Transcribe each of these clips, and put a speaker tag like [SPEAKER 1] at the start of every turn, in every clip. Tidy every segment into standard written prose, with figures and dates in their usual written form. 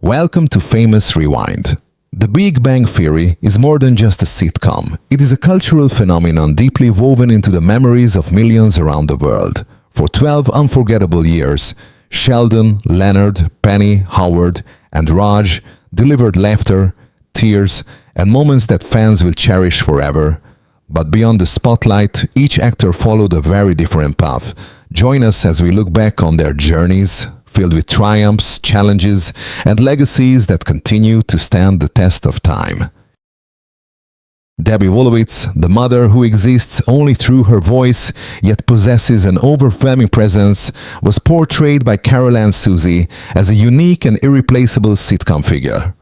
[SPEAKER 1] Welcome to Famous Rewind. The Big Bang Theory is more than just a sitcom. It is a cultural phenomenon deeply woven into the memories of millions around the world. For 12 unforgettable years, Sheldon, Leonard, Penny, Howard, and Rauch delivered laughter, tears, and moments that fans will cherish forever. But beyond the spotlight, each actor followed a very different path. Join us as we look back on their journeys, filled with triumphs, challenges, and legacies that continue to stand the test of time. Debbie Wolowitz, the mother who exists only through her voice, yet possesses an overwhelming presence, was portrayed by Carol Ann Suzy as a unique and irreplaceable sitcom figure.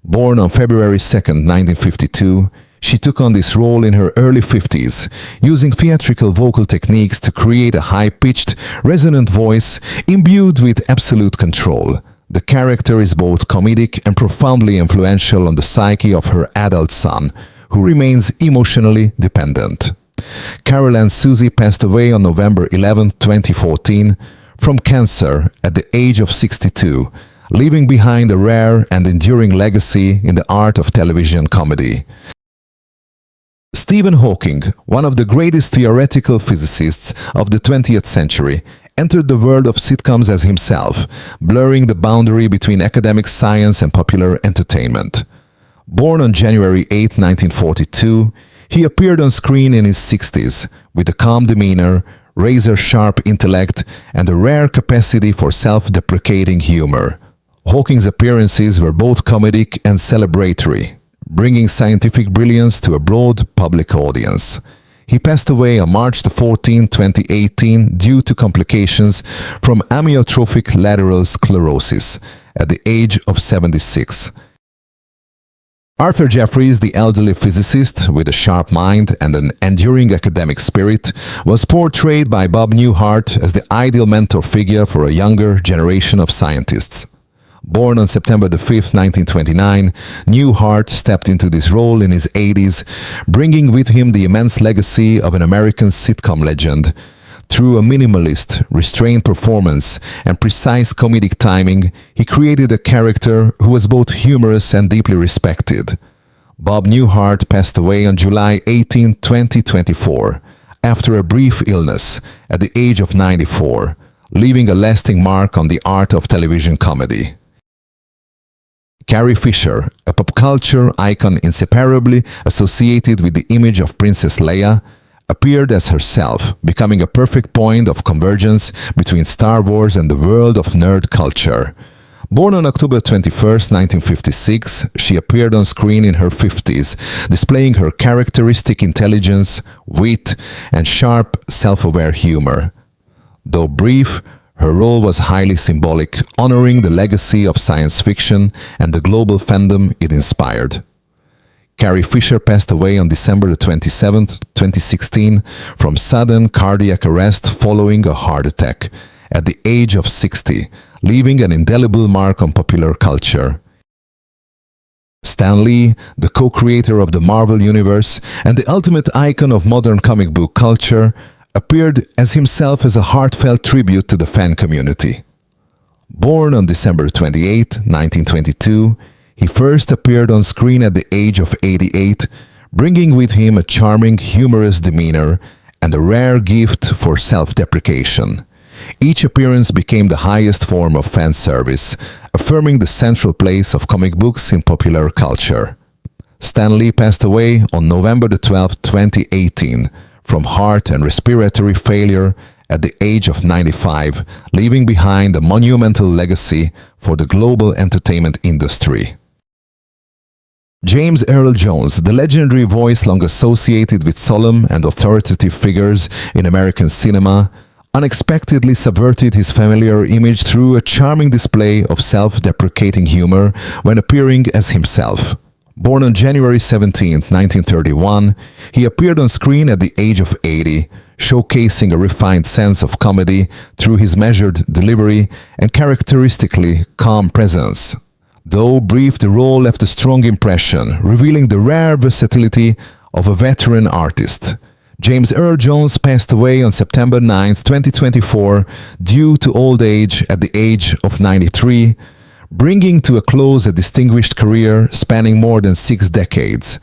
[SPEAKER 1] Born on February 2, 1952, she took on this role in her early 50s, using theatrical vocal techniques to create a high-pitched, resonant voice imbued with absolute control. The character is both comedic and profoundly influential on the psyche of her adult son, who remains emotionally dependent. Carol Ann Suzy passed away on November 11, 2014, from cancer at the age of 62, leaving behind a rare and enduring legacy in the art of television comedy. Stephen Hawking, one of the greatest theoretical physicists of the 20th century, entered the world of sitcoms as himself, blurring the boundary between academic science and popular entertainment. Born on January 8, 1942, he appeared on screen in his 60s with a calm demeanor, razor-sharp intellect, and a rare capacity for self-deprecating humor. Hawking's appearances were both comedic and celebratory, bringing scientific brilliance to a broad public audience. He passed away on March 14, 2018 due to complications from amyotrophic lateral sclerosis at the age of 76. Arthur Jeffries, the elderly physicist with a sharp mind and an enduring academic spirit, was portrayed by Bob Newhart as the ideal mentor figure for a younger generation of scientists. Born on September 5, 1929, Newhart stepped into this role in his 80s, bringing with him the immense legacy of an American sitcom legend. Through a minimalist, restrained performance and precise comedic timing, he created a character who was both humorous and deeply respected. Bob Newhart passed away on July 18, 2024, after a brief illness at the age of 94, leaving a lasting mark on the art of television comedy. Carrie Fisher, a pop culture icon inseparably associated with the image of Princess Leia, appeared as herself, becoming a perfect point of convergence between Star Wars and the world of nerd culture. Born on October 21, 1956, she appeared on screen in her 50s, displaying her characteristic intelligence, wit, and sharp, self-aware humor. Though brief, her role was highly symbolic, honoring the legacy of science fiction and the global fandom it inspired. Carrie Fisher passed away on December 27, 2016, from sudden cardiac arrest following a heart attack, at the age of 60, leaving an indelible mark on popular culture. Stan Lee, the co-creator of the Marvel Universe and the ultimate icon of modern comic book culture, appeared as himself as a heartfelt tribute to the fan community. Born on December 28, 1922, he first appeared on screen at the age of 88, bringing with him a charming, humorous demeanor and a rare gift for self-deprecation. Each appearance became the highest form of fan service, affirming the central place of comic books in popular culture. Stan Lee passed away on November 12, 2018, from heart and respiratory failure at the age of 95, leaving behind a monumental legacy for the global entertainment industry. James Earl Jones, the legendary voice long associated with solemn and authoritative figures in American cinema, unexpectedly subverted his familiar image through a charming display of self-deprecating humor when appearing as himself. Born on January 17, 1931, he appeared on screen at the age of 80, showcasing a refined sense of comedy through his measured delivery and characteristically calm presence. Though brief, the role left a strong impression, revealing the rare versatility of a veteran artist. James Earl Jones passed away on September 9, 2024, due to old age at the age of 93, bringing to a close a distinguished career spanning more than 6 decades.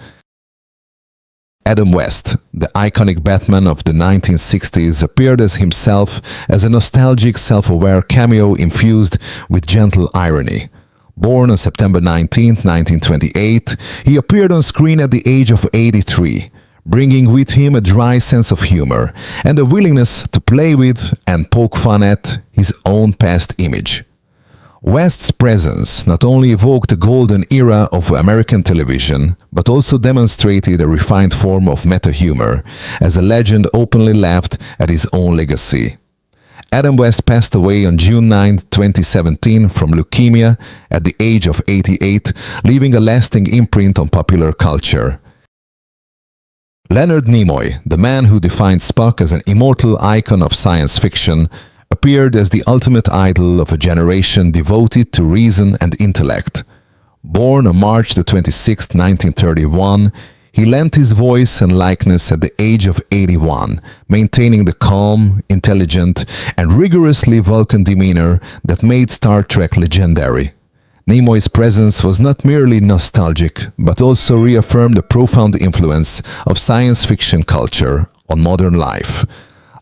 [SPEAKER 1] Adam West, the iconic Batman of the 1960s, appeared as himself as a nostalgic, self-aware cameo infused with gentle irony. Born on September 19, 1928, he appeared on screen at the age of 83, bringing with him a dry sense of humor and a willingness to play with and poke fun at his own past image. West's presence not only evoked a golden era of American television, but also demonstrated a refined form of meta-humor, as a legend openly laughed at his own legacy. Adam West passed away on June 9, 2017 from leukemia at the age of 88, leaving a lasting imprint on popular culture. Leonard Nimoy, the man who defined Spock as an immortal icon of science fiction, appeared as the ultimate idol of a generation devoted to reason and intellect. Born on March 26, 1931, he lent his voice and likeness at the age of 81, maintaining the calm, intelligent, and rigorously Vulcan demeanor that made Star Trek legendary. Nimoy's presence was not merely nostalgic, but also reaffirmed the profound influence of science fiction culture on modern life.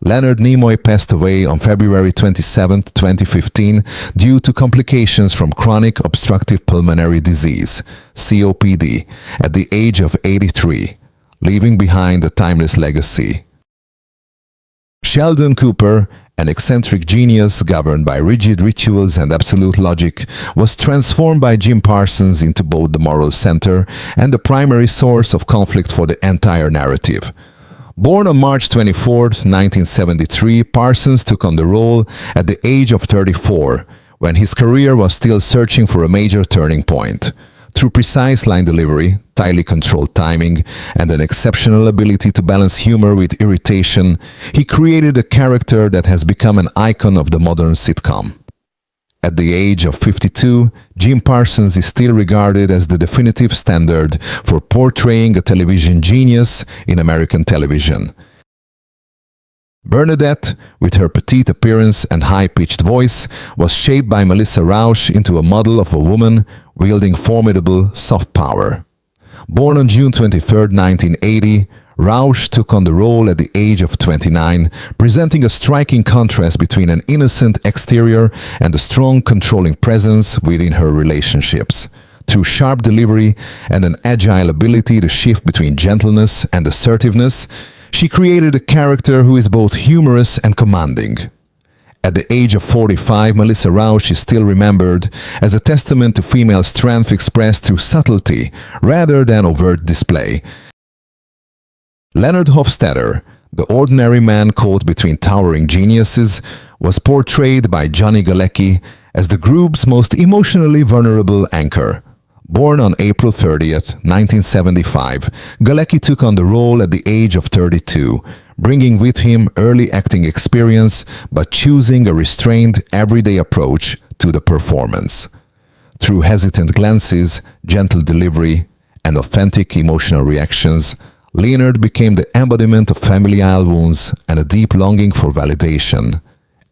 [SPEAKER 1] Leonard Nimoy passed away on February 27, 2015, due to complications from chronic obstructive pulmonary disease, COPD, at the age of 83, leaving behind a timeless legacy. Sheldon Cooper, an eccentric genius governed by rigid rituals and absolute logic, was transformed by Jim Parsons into both the moral center and the primary source of conflict for the entire narrative. Born on March 24, 1973, Parsons took on the role at the age of 34, when his career was still searching for a major turning point. Through precise line delivery, tightly controlled timing, and an exceptional ability to balance humor with irritation, he created a character that has become an icon of the modern sitcom. At the age of 52, Jim Parsons is still regarded as the definitive standard for portraying a television genius in American television. Bernadette, with her petite appearance and high-pitched voice, was shaped by Melissa Rauch into a model of a woman wielding formidable soft power. Born on June 23, 1980, Rauch took on the role at the age of 29, presenting a striking contrast between an innocent exterior and a strong, controlling presence within her relationships. Through sharp delivery and an agile ability to shift between gentleness and assertiveness, she created a character who is both humorous and commanding. At the age of 45, Melissa Rauch is still remembered as a testament to female strength expressed through subtlety rather than overt display. Leonard Hofstadter, the ordinary man caught between towering geniuses, was portrayed by Johnny Galecki as the group's most emotionally vulnerable anchor. Born on April 30, 1975, Galecki took on the role at the age of 32, bringing with him early acting experience but choosing a restrained, everyday approach to the performance. Through hesitant glances, gentle delivery, and authentic emotional reactions, Leonard became the embodiment of familial wounds and a deep longing for validation.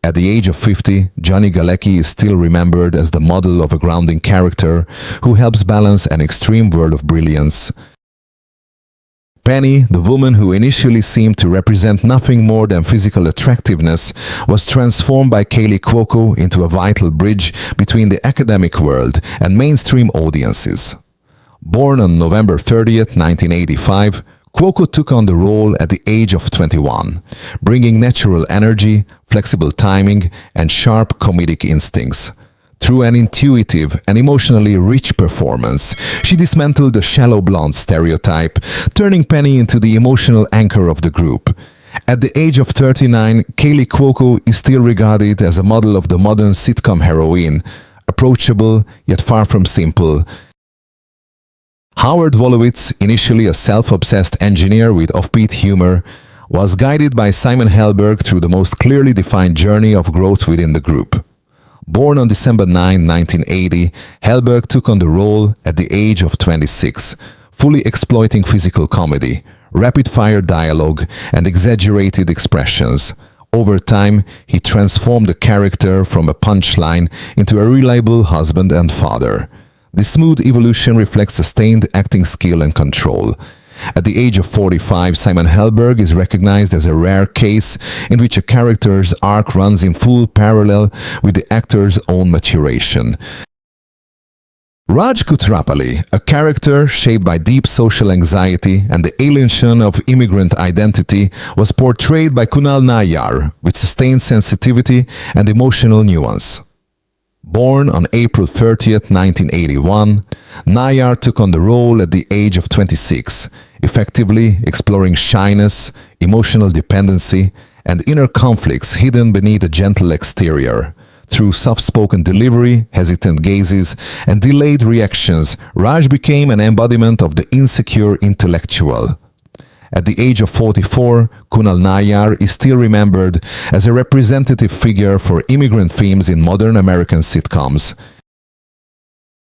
[SPEAKER 1] At the age of 50, Johnny Galecki is still remembered as the model of a grounding character who helps balance an extreme world of brilliance. Penny, the woman who initially seemed to represent nothing more than physical attractiveness, was transformed by Kaley Cuoco into a vital bridge between the academic world and mainstream audiences. Born on November 30, 1985, Cuoco took on the role at the age of 21, bringing natural energy, flexible timing, and sharp comedic instincts. Through an intuitive and emotionally rich performance, she dismantled the shallow blonde stereotype, turning Penny into the emotional anchor of the group. At the age of 39, Kaley Cuoco is still regarded as a model of the modern sitcom heroine, approachable yet far from simple. Howard Wolowitz, initially a self-obsessed engineer with offbeat humor, was guided by Simon Helberg through the most clearly defined journey of growth within the group. Born on December 9, 1980, Helberg took on the role at the age of 26, fully exploiting physical comedy, rapid-fire dialogue, and exaggerated expressions, Over time, he transformed the character from a punchline into a reliable husband and father. This smooth evolution reflects sustained acting skill and control. At the age of 45, Simon Helberg is recognized as a rare case in which a character's arc runs in full parallel with the actor's own maturation. Rauch, a character shaped by deep social anxiety and the alienation of immigrant identity, was portrayed by Kunal Nayyar with sustained sensitivity and emotional nuance. Born on April 30, 1981, Nayyar took on the role at the age of 26, effectively exploring shyness, emotional dependency, and inner conflicts hidden beneath a gentle exterior. Through soft-spoken delivery, hesitant gazes, and delayed reactions, Rauch became an embodiment of the insecure intellectual. At the age of 44, Kunal Nayyar is still remembered as a representative figure for immigrant themes in modern American sitcoms.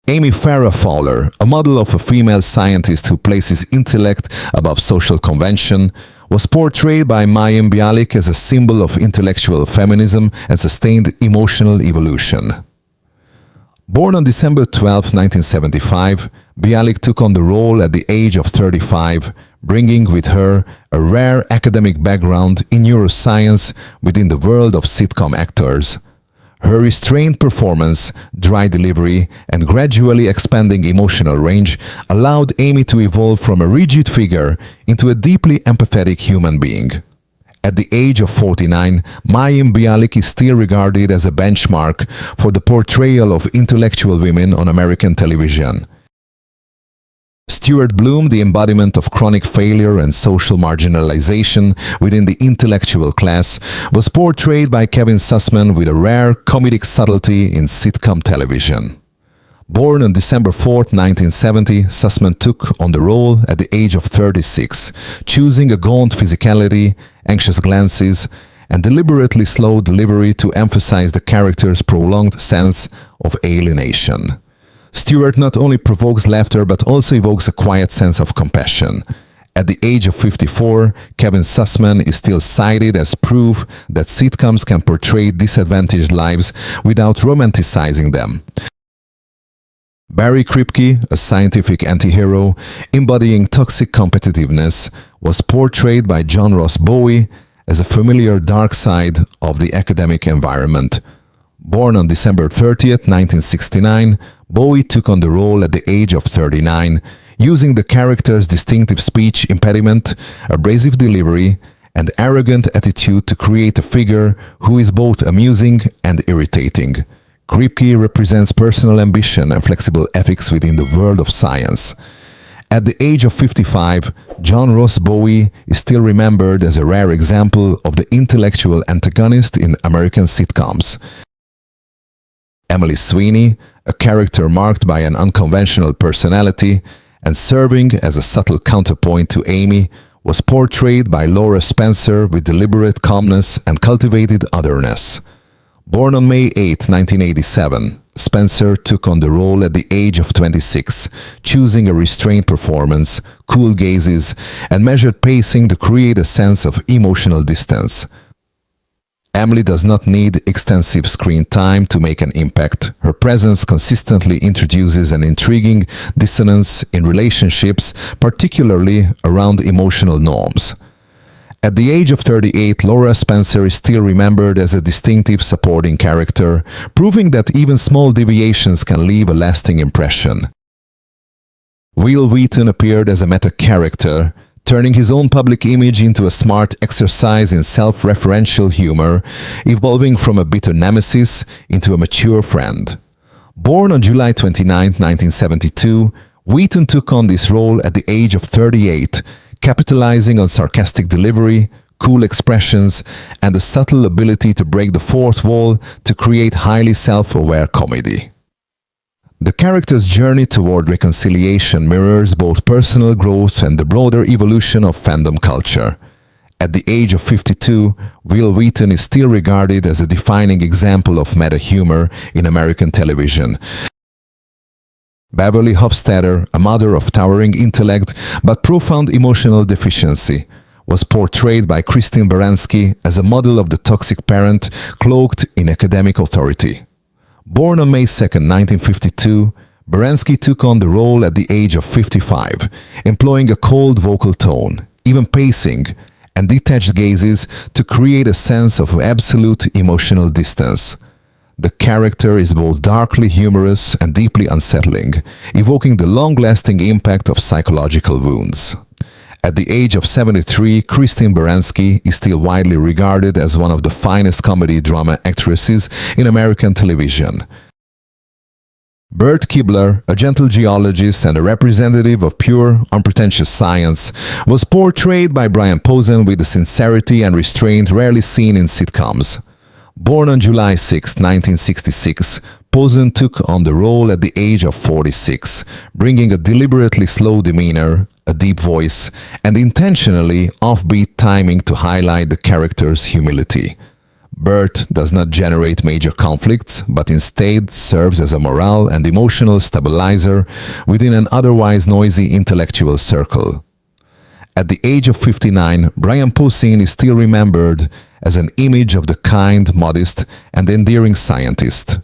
[SPEAKER 1] Amy Farrah Fowler, a model of a female scientist who places intellect above social convention, was portrayed by Mayim Bialik as a symbol of intellectual feminism and sustained emotional evolution. Born on December 12, 1975, Bialik took on the role at the age of 35, bringing with her a rare academic background in neuroscience within the world of sitcom actors. Her restrained performance, dry delivery, and gradually expanding emotional range allowed Amy to evolve from a rigid figure into a deeply empathetic human being. At the age of 49, Mayim Bialik is still regarded as a benchmark for the portrayal of intellectual women on American television. Stuart Bloom, the embodiment of chronic failure and social marginalization within the intellectual class, was portrayed by Kevin Sussman with a rare comedic subtlety in sitcom television. Born on December 4, 1970, Sussman took on the role at the age of 36, choosing a gaunt physicality, anxious glances, and deliberately slow delivery to emphasize the character's prolonged sense of alienation. Stuart not only provokes laughter but also evokes a quiet sense of compassion. At the age of 54, Kevin Sussman is still cited as proof that sitcoms can portray disadvantaged lives without romanticizing them. Barry Kripke, a scientific anti-hero embodying toxic competitiveness, was portrayed by John Ross Bowie as a familiar dark side of the academic environment. Born on December 30, 1969, Bowie took on the role at the age of 39, using the character's distinctive speech impediment, abrasive delivery, and arrogant attitude to create a figure who is both amusing and irritating. Kripke represents personal ambition and flexible ethics within the world of science. At the age of 55, John Ross Bowie is still remembered as a rare example of the intellectual antagonist in American sitcoms. Emily Sweeney, a character marked by an unconventional personality and serving as a subtle counterpoint to Amy, was portrayed by Laura Spencer with deliberate calmness and cultivated otherness. Born on May 8, 1987, Spencer took on the role at the age of 26, choosing a restrained performance, cool gazes, and measured pacing to create a sense of emotional distance. Emily does not need extensive screen time to make an impact. Her presence consistently introduces an intriguing dissonance in relationships, particularly around emotional norms. At the age of 38, Laura Spencer is still remembered as a distinctive supporting character, proving that even small deviations can leave a lasting impression. Wil Wheaton appeared as a meta-character, turning his own public image into a smart exercise in self-referential humor, evolving from a bitter nemesis into a mature friend. Born on July 29, 1972, Wheaton took on this role at the age of 38, capitalizing on sarcastic delivery, cool expressions, and the subtle ability to break the fourth wall to create highly self-aware comedy. The character's journey toward reconciliation mirrors both personal growth and the broader evolution of fandom culture. At the age of 52, Wil Wheaton is still regarded as a defining example of meta-humor in American television. Beverly Hofstadter, a mother of towering intellect but profound emotional deficiency, was portrayed by Christine Baranski as a model of the toxic parent cloaked in academic authority. Born on May 2, 1952, Baranski took on the role at the age of 55, employing a cold vocal tone, even pacing, and detached gazes to create a sense of absolute emotional distance. The character is both darkly humorous and deeply unsettling, evoking the long-lasting impact of psychological wounds. At the age of 73, Christine Baranski is still widely regarded as one of the finest comedy drama actresses in American television. Bert Kibler, a gentle geologist and a representative of pure, unpretentious science, was portrayed by Brian Posehn with a sincerity and restraint rarely seen in sitcoms. Born on July 6, 1966, Posehn took on the role at the age of 46, bringing a deliberately slow demeanor, a deep voice, and intentionally offbeat timing to highlight the character's humility. Bert does not generate major conflicts, but instead serves as a morale and emotional stabilizer within an otherwise noisy intellectual circle. At the age of 59, Brian Posehn is still remembered as an image of the kind, modest, and endearing scientist.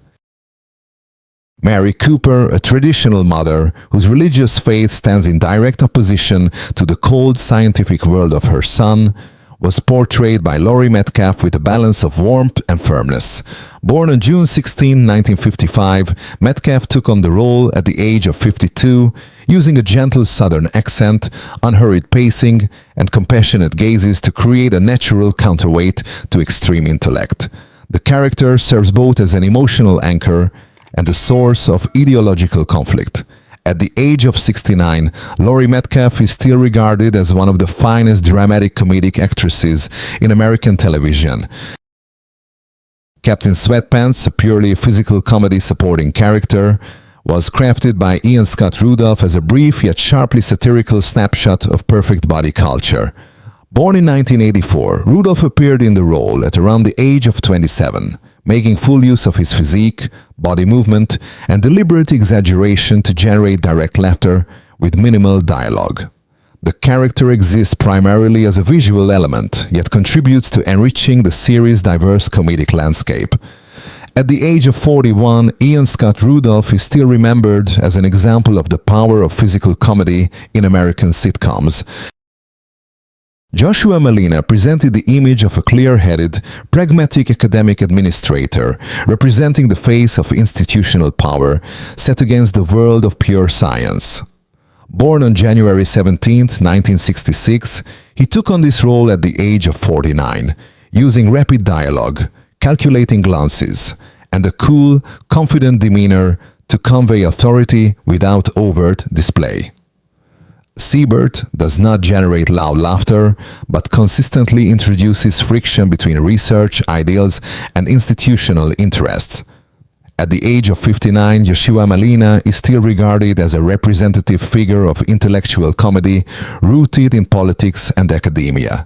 [SPEAKER 1] Mary Cooper, a traditional mother whose religious faith stands in direct opposition to the cold scientific world of her son, was portrayed by Laurie Metcalf with a balance of warmth and firmness. Born on June 16, 1955, Metcalf took on the role at the age of 52, using a gentle southern accent, unhurried pacing, and compassionate gazes to create a natural counterweight to extreme intellect. The character serves both as an emotional anchor and a source of ideological conflict. At the age of 69, Laurie Metcalf is still regarded as one of the finest dramatic comedic actresses in American television. Captain Sweatpants, a purely physical comedy supporting character, was crafted by Ian Scott Rudolph as a brief yet sharply satirical snapshot of perfect body culture. Born in 1984, Rudolph appeared in the role at around the age of 27. Making full use of his physique, body movement, and deliberate exaggeration to generate direct laughter with minimal dialogue. The character exists primarily as a visual element, yet contributes to enriching the series' diverse comedic landscape. At the age of 41, Ian Scott Rudolph is still remembered as an example of the power of physical comedy in American sitcoms. Joshua Malina presented the image of a clear-headed, pragmatic academic administrator, representing the face of institutional power, set against the world of pure science. Born on January 17, 1966, he took on this role at the age of 49, using rapid dialogue, calculating glances, and a cool, confident demeanor to convey authority without overt display. Siebert does not generate loud laughter, but consistently introduces friction between research, ideals, and institutional interests. At the age of 59, Joshua Malina is still regarded as a representative figure of intellectual comedy rooted in politics and academia.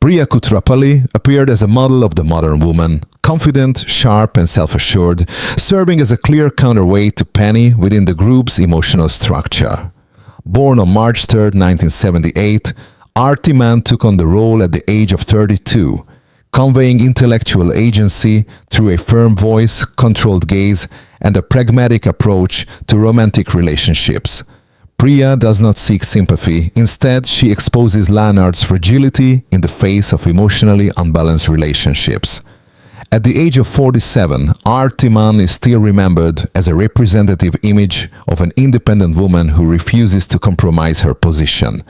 [SPEAKER 1] Priya Kutrapalli appeared as a model of the modern woman, confident, sharp, and self-assured, serving as a clear counterweight to Penny within the group's emotional structure. Born on March 3, 1978, Artie Mann took on the role at the age of 32, conveying intellectual agency through a firm voice, controlled gaze, and a pragmatic approach to romantic relationships. Priya does not seek sympathy. Instead, she exposes Leonard's fragility in the face of emotionally unbalanced relationships. At the age of 47, Artie Mann is still remembered as a representative image of an independent woman who refuses to compromise her position.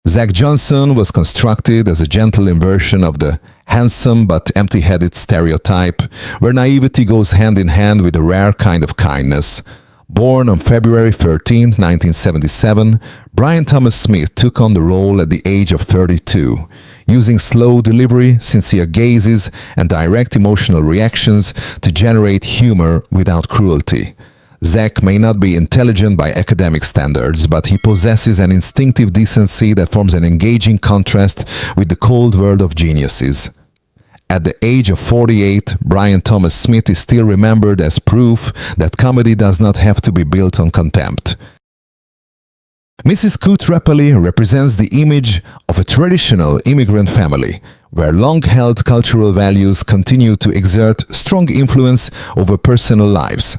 [SPEAKER 1] Zach Johnson was constructed as a gentle inversion of the handsome but empty-headed stereotype, where naivety goes hand in hand with a rare kind of kindness. Born on February 13, 1977, Brian Thomas Smith took on the role at the age of 32, using slow delivery, sincere gazes, and direct emotional reactions to generate humor without cruelty. Zach may not be intelligent by academic standards, but he possesses an instinctive decency that forms an engaging contrast with the cold world of geniuses. At the age of 48, Brian Thomas Smith is still remembered as proof that comedy does not have to be built on contempt. Mrs. Kutrapali represents the image of a traditional immigrant family, where long-held cultural values continue to exert strong influence over personal lives.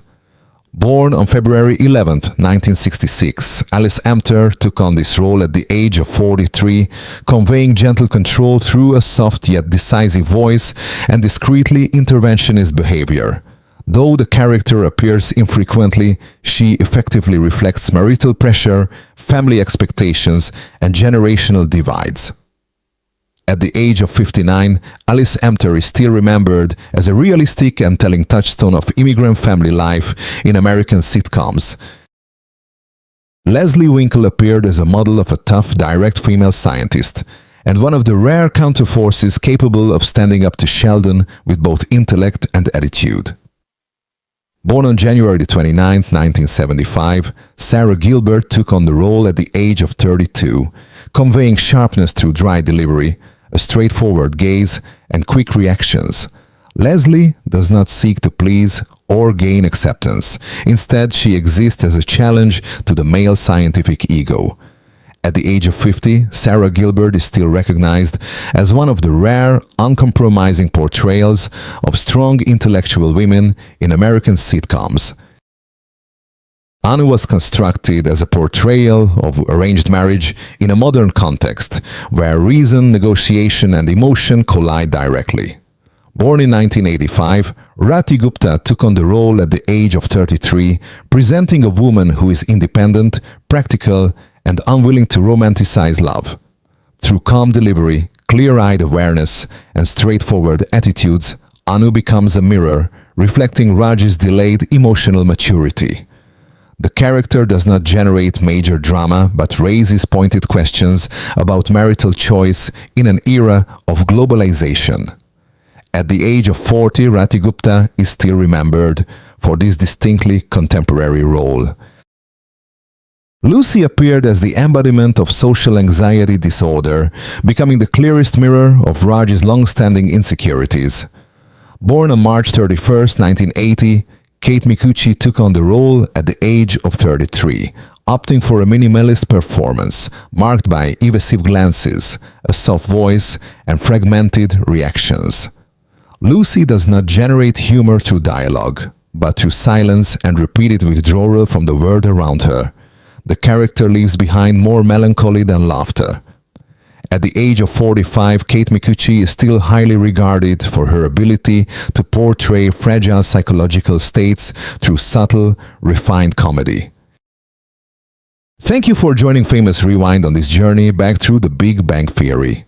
[SPEAKER 1] Born on February 11, 1966, Alice Amter took on this role at the age of 43, conveying gentle control through a soft yet decisive voice and discreetly interventionist behavior. Though the character appears infrequently, she effectively reflects marital pressure, family expectations, and generational divides. At the age of 59, Alice Amter is still remembered as a realistic and telling touchstone of immigrant family life in American sitcoms. Leslie Winkle appeared as a model of a tough, direct female scientist, and one of the rare counterforces capable of standing up to Sheldon with both intellect and attitude. Born on January 29, 1975, Sarah Gilbert took on the role at the age of 32, conveying sharpness through dry delivery, a straightforward gaze, and quick reactions. Leslie does not seek to please or gain acceptance. Instead, she exists as a challenge to the male scientific ego. At the age of 50, Sarah Gilbert is still recognized as one of the rare, uncompromising portrayals of strong intellectual women in American sitcoms. Anu was constructed as a portrayal of arranged marriage in a modern context, where reason, negotiation, and emotion collide directly. Born in 1985, Rati Gupta took on the role at the age of 33, presenting a woman who is independent, practical, and unwilling to romanticize love. Through calm delivery, clear-eyed awareness, and straightforward attitudes, Anu becomes a mirror, reflecting Raj's delayed emotional maturity. The character does not generate major drama, but raises pointed questions about marital choice in an era of globalization. At the age of 40, Rati Gupta is still remembered for this distinctly contemporary role. Lucy appeared as the embodiment of social anxiety disorder, becoming the clearest mirror of Raj's long-standing insecurities. Born on March 31, 1980, Kate Micucci took on the role at the age of 33, opting for a minimalist performance marked by evasive glances, a soft voice, and fragmented reactions. Lucy does not generate humor through dialogue, but through silence and repeated withdrawal from the world around her. The character leaves behind more melancholy than laughter. At the age of 45, Kate Micucci is still highly regarded for her ability to portray fragile psychological states through subtle, refined comedy. Thank you for joining Famous Rewind on this journey back through the Big Bang Theory.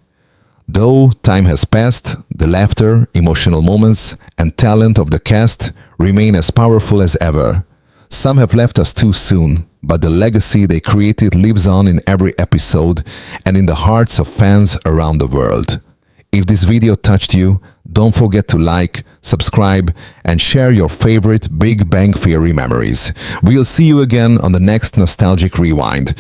[SPEAKER 1] Though time has passed, the laughter, emotional moments, and talent of the cast remain as powerful as ever. Some have left us too soon, but the legacy they created lives on in every episode and in the hearts of fans around the world. If this video touched you, don't forget to like, subscribe, and share your favorite Big Bang Theory memories. We'll see you again on the next Nostalgic Rewind.